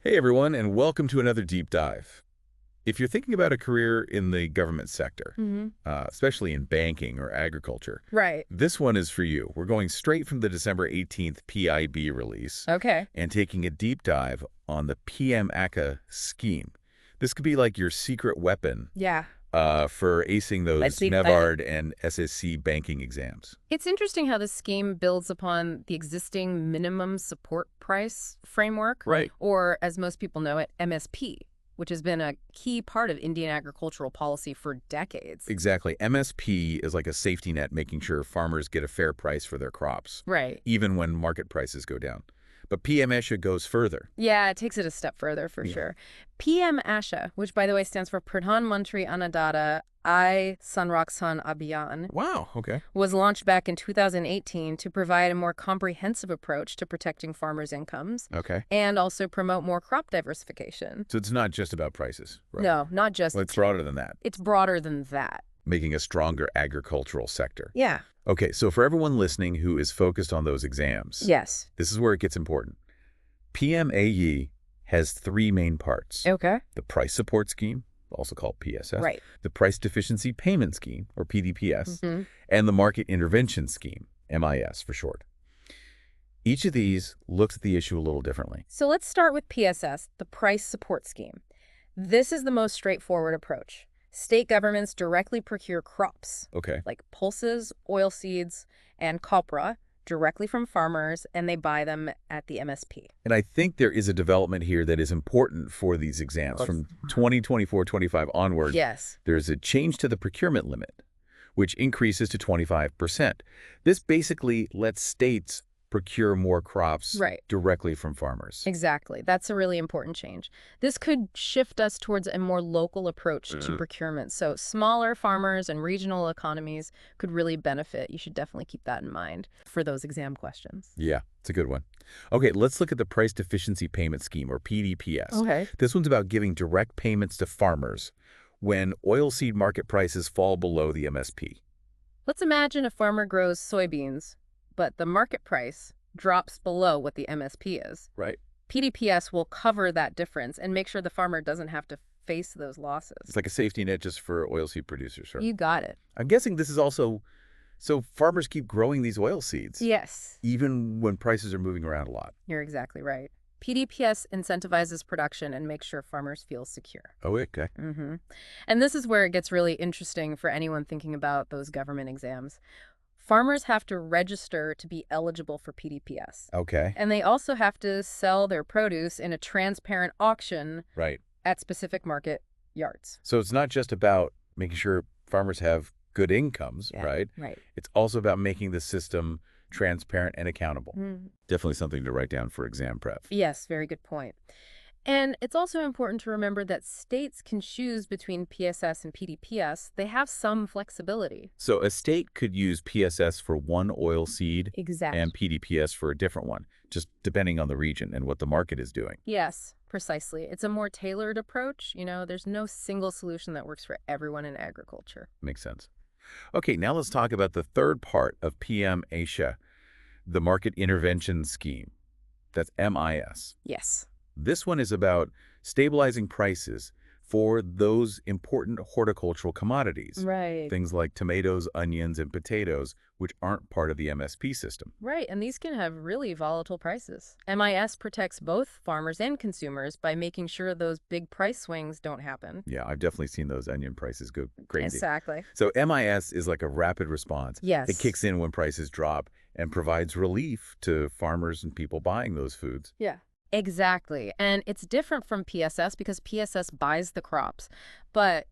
Hey everyone, and welcome to another deep dive. If you're thinking about a career in the government sector, especially in banking or agriculture, Right. this one is for you. We're going straight from the December 18th PIB release Okay. and taking a deep dive on the PM-ACA scheme. This could be like your secret weapon Yeah. for acing Let's those deep dive in. NABARD and SSC banking exams. It's interesting how this scheme builds upon the existing minimum support price framework, Right. or as most people know it, MSP, which has been a key part of Indian agricultural policy for decades. Exactly. MSP is like a safety net, making sure farmers get a fair price for their crops, Right. even when market prices go down. But PM-ASHA goes further. Yeah, it takes it a step further for sure. PM-ASHA, which by the way stands for Pradhan Mantri Annadata Sanrakshan Abhiyan, Wow, okay. was launched back in 2018 to provide a more comprehensive approach to protecting farmers' incomes Okay. and also promote more crop diversification. So it's not just about prices, right? No, not just. Well, it's broader than that, It's broader than that. making a stronger agricultural sector. Yeah. Okay, so for everyone listening who is focused on those exams, Yes. this is where it gets important. PMAE has three main parts. Okay. The Price Support Scheme, also called PSS, Right. the Price Deficiency Payment Scheme, or PDPS, Mhm. and the Market Intervention Scheme, MIS for short. Each of these looks at the issue a little differently. So let's start with PSS, the Price Support Scheme. This is the most straightforward approach. State governments directly procure crops, Okay. like pulses, oilseeds, and copra, directly from farmers, and they buy them at the MSP. And I think there is a development here that is important for these exams. From 2024-25 onward, Yes. there's a change to the procurement limit, which increases to 25%. This basically lets states procure more crops Right. directly from farmers. Exactly. That's a really important change. This could shift us towards a more local approach to procurement. So smaller farmers and regional economies could really benefit. You should definitely keep that in mind for those exam questions. Yeah, it's a good one. Okay, let's look at the Price Deficiency Payment Scheme, or PDPS. Okay. This one's about giving direct payments to farmers when oilseed market prices fall below the MSP. Let's imagine a farmer grows soybeans, but the market price drops below what the MSP is. Right. PDPS will cover that difference and make sure the farmer doesn't have to face those losses. It's like a safety net just for oilseed producers. Right? You got it. I'm guessing this is also so farmers keep growing these oil seeds, Yes. even when prices are moving around a lot. You're exactly right. PDPS incentivizes production and makes sure farmers feel secure. Oh, okay. And this is where it gets really interesting for anyone thinking about those government exams. Farmers have to register to be eligible for PDPS. Okay. And they also have to sell their produce in a transparent auction Right. at specific market yards. So it's not just about making sure farmers have good incomes, Yeah, right? right. It's also about making the system transparent and accountable. Definitely something to write down for exam prep. Yes, very good point. And it's also important to remember that states can choose between PSS and PDPS. They have some flexibility. So a state could use PSS for one oil seed Exactly. and PDPS for a different one, just depending on the region and what the market is doing. Yes, precisely. It's a more tailored approach. There's no single solution that works for everyone in agriculture. Makes sense. Okay, now let's talk about the third part of PM-ASHA, the Market Intervention Scheme. That's MIS. Yes. This one is about stabilizing prices for those important horticultural commodities. Right. Things like tomatoes, onions, and potatoes, which aren't part of the MSP system. Right, and these can have really volatile prices. MIS protects both farmers and consumers by making sure those big price swings don't happen. Yeah, I've definitely seen those onion prices go crazy. Exactly. So MIS is like a rapid response. Yes. It kicks in when prices drop and provides relief to farmers and people buying those foods. Yeah. Exactly. And it's different from PSS because PSS buys the crops, but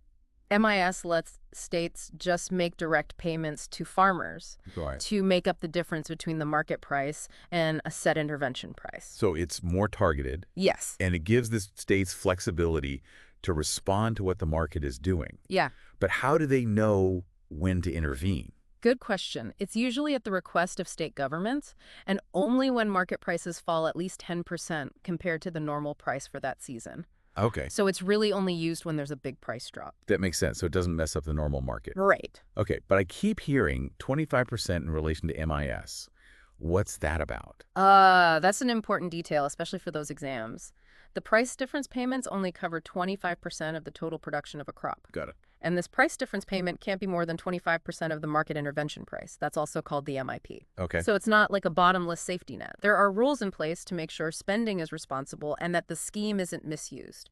MIS lets states just make direct payments to farmers Right. to make up the difference between the market price and a set intervention price. So it's more targeted, Yes. and it gives the states flexibility to respond to what the market is doing. Yeah. But how do they know when to intervene? Good question. It's usually at the request of state governments and only when market prices fall at least 10% compared to the normal price for that season. Okay, So it's really only used when there's a big price drop. that makes sense. So it doesn't mess up the normal market. Right. Okay, but I keep hearing 25% in relation to MIS. What's that about? That's an important detail, especially for those exams. The price difference payments only cover 25% of the total production of a crop. Got it. And this price difference payment can't be more than 25% of the market intervention price. That's also called the MIP. Okay. So it's not like a bottomless safety net. There are rules in place to make sure spending is responsible and that the scheme isn't misused.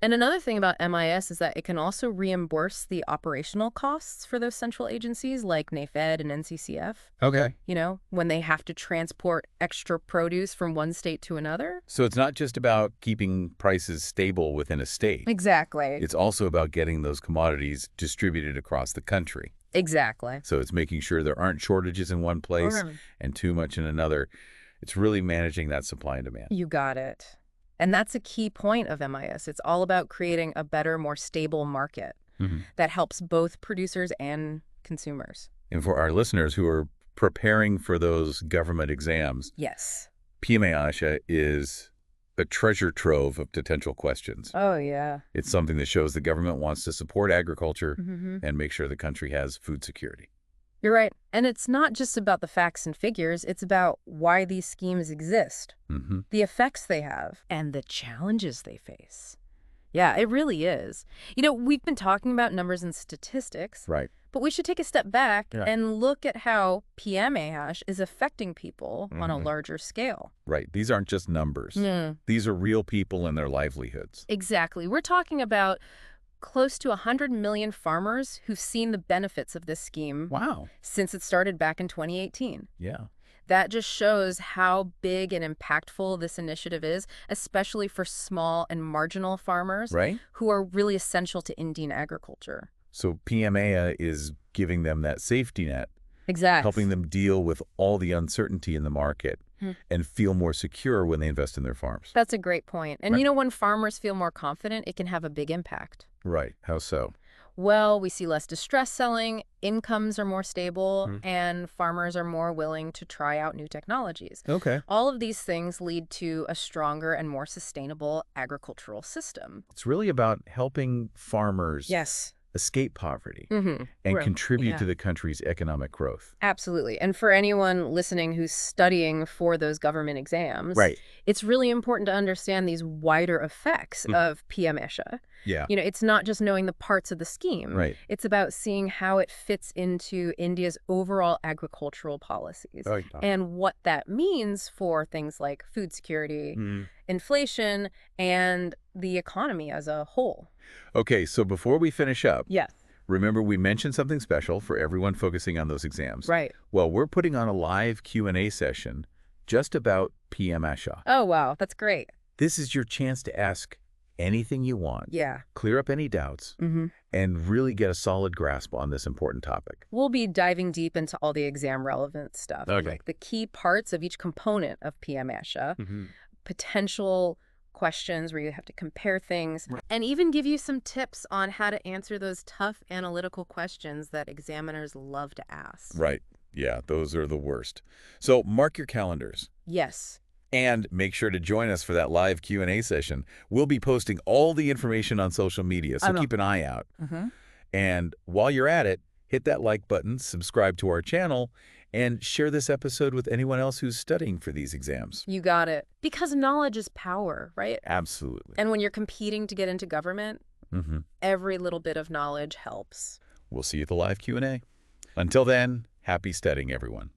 And another thing about MIS is that it can also reimburse the operational costs for those central agencies like NABARD and NCCF. Okay. You know, when they have to transport extra produce from one state to another. So it's not just about keeping prices stable within a state. Exactly. It's also about getting those commodities distributed across the country. Exactly. So it's making sure there aren't shortages in one place and too much in another. It's really managing that supply and demand. You got it. And that's a key point of MIS. It's all about creating a better, more stable market that helps both producers and consumers. And for our listeners who are preparing for those government exams, Yes. PIB is a treasure trove of potential questions. Oh, yeah. It's something that shows the government wants to support agriculture and make sure the country has food security. You're right. And it's not just about the facts and figures. It's about why these schemes exist, the effects they have, and the challenges they face. Yeah, it really is. You know, we've been talking about numbers and statistics, Right. but we should take a step back and look at how PMASH is affecting people on a larger scale. Right. These aren't just numbers. These are real people and their livelihoods. Exactly. We're talking about close to 100 million farmers who've seen the benefits of this scheme since it started back in 2018. Yeah. That just shows how big and impactful this initiative is, especially for small and marginal farmers who are really essential to Indian agriculture. So PMASH is giving them that safety net, Exactly. helping them deal with all the uncertainty in the market and feel more secure when they invest in their farms. That's a great point. And you know, when farmers feel more confident, it can have a big impact. Right. How so? Well, we see less distress selling, incomes are more stable, and farmers are more willing to try out new technologies. Okay. All of these things lead to a stronger and more sustainable agricultural system. It's really about helping farmers Yes. escape poverty and contribute to the country's economic growth. Absolutely. And for anyone listening who's studying for those government exams, it's really important to understand these wider effects of PMASH. Yeah. You know, it's not just knowing the parts of the scheme. It's about seeing how it fits into India's overall agricultural policies and what that means for things like food security, inflation, and the economy as a whole. Okay, so before we finish up, remember we mentioned something special for everyone focusing on those exams. Well, we're putting on a live Q&A session just about PMASH. Oh, wow. That's great. This is your chance to ask anything you want, clear up any doubts, and really get a solid grasp on this important topic. We'll be diving deep into all the exam-relevant stuff, like the key parts of each component of PMASH, potential questions where you have to compare things, and even give you some tips on how to answer those tough analytical questions that examiners love to ask. Right. Yeah, those are the worst. So mark your calendars. Yes. And make sure to join us for that live Q&A session. We'll be posting all the information on social media, so keep an eye out. And while you're at it, hit that like button, subscribe to our channel, and share this episode with anyone else who's studying for these exams. You got it. Because knowledge is power, right? Absolutely. And when you're competing to get into government, every little bit of knowledge helps. We'll see you at the live Q&A. Until then, happy studying, everyone.